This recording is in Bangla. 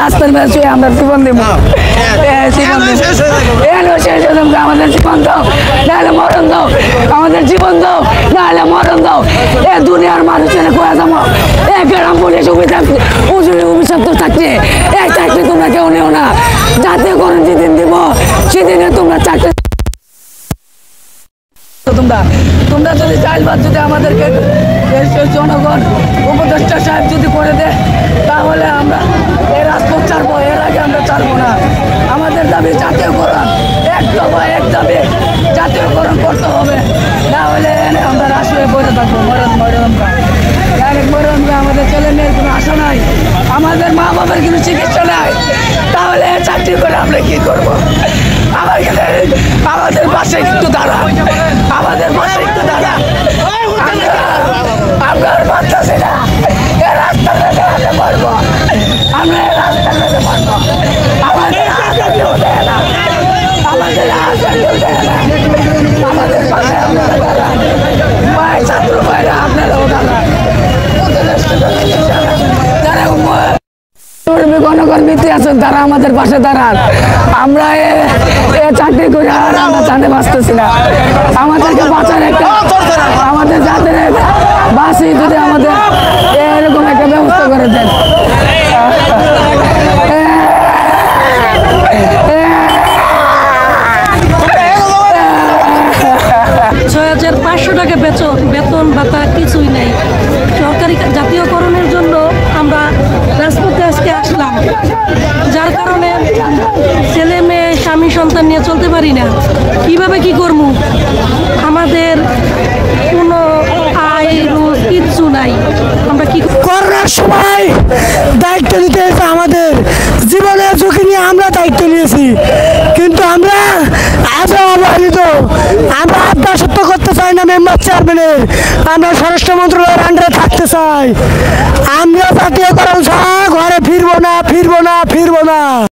রাস্তার বেশি আমরা জীবন দেব, আমাদের জীবন দাও, নাহলে মরণ দাও, আমাদের জীবন দাও, নাহলে মরণ দাও। এ দুনিয়ার মানুষের কয়ে যাবো, এ গ্রাম পুলিশ অভিশপ্ত থাকছে, এই চাকরি তোমরা কেউ নেও না। জাতীয় করণ যেদিন দিব সেদিনে তোমরা চাকরি, তোমরা যদি চাইবার যদি আমাদেরকে জনগণ উপদেষ্টা সাহেব যদি করে দেয় তাহলে আমরা এই রাজপথ ছাড়বো, এর আগে আমরা ছাড়বো না। আমাদের দাবি জাতীয়করণ, এক দাবি জাতীয়করণ করতে হবে, না হলে আমরা রাষ্ট্রে বসে থাকবো মরণরা। আমাদের ছেলে মেয়ের কোনো আশা নাই, আমাদের মা বাবার কোনো চিকিৎসা নাই, তাহলে চাকরি করে আমরা কি করবো? আমাদের পাশে একটু দাঁড়া, আমাদের পাশে একটু দাঁড়া, আমরা পারতেছি না, রাস্তার মধ্যে আমরা পারবো, আমরা রাস্তার মধ্যে পারবো, আমাদের আশা কেউ দেয় না, আমাদের আশা কেউ দেয় না, আমাদের পাশে আপনারা দাঁড়ান, ভাই ছাত্র ভাইরা আপনারাও দাঁড়ান, যারা গণকর ভিত্তি আছেন তারা আমাদের পাশে দাঁড়ান। আমরা চাকরি করে আর আমরা চাঁদে বাঁচতেছি না, আমাদেরকে বাঁচার একটা, আমাদের যাদের বাসি যদি আমাদের এরকম একটা ব্যবস্থা করে দেন। 6,500 টাকা বেতন ভাতা কিছুই নেই। সরকারি জাতীয়করণের জন্য আমরা রাজপথে আজকে আসলাম, যার কারণে ছেলে মেয়ে স্বামী সন্তান নিয়ে চলতে পারি না। কিভাবে কি করবো? আমাদের কোনো আয় রোজ কিচ্ছু নাই, আমরা কি করোনার সময় দায়িত্ব নিতে হয়েছে, আমাদের জীবনের ঝুঁকি নিয়ে আমরা দায়িত্ব নিয়েছি, কিন্তু আমরা আজও অবহেলিত। আমরা আবদার সত্য করতে চাই না মেম্বার চেয়ারম্যানের, আমরা স্বরাষ্ট্র মন্ত্রণালয়ের আন্ডারে থাকতে চাই। আমরা জাতীয়করণ ছাড়া ঘরে ফিরবো না।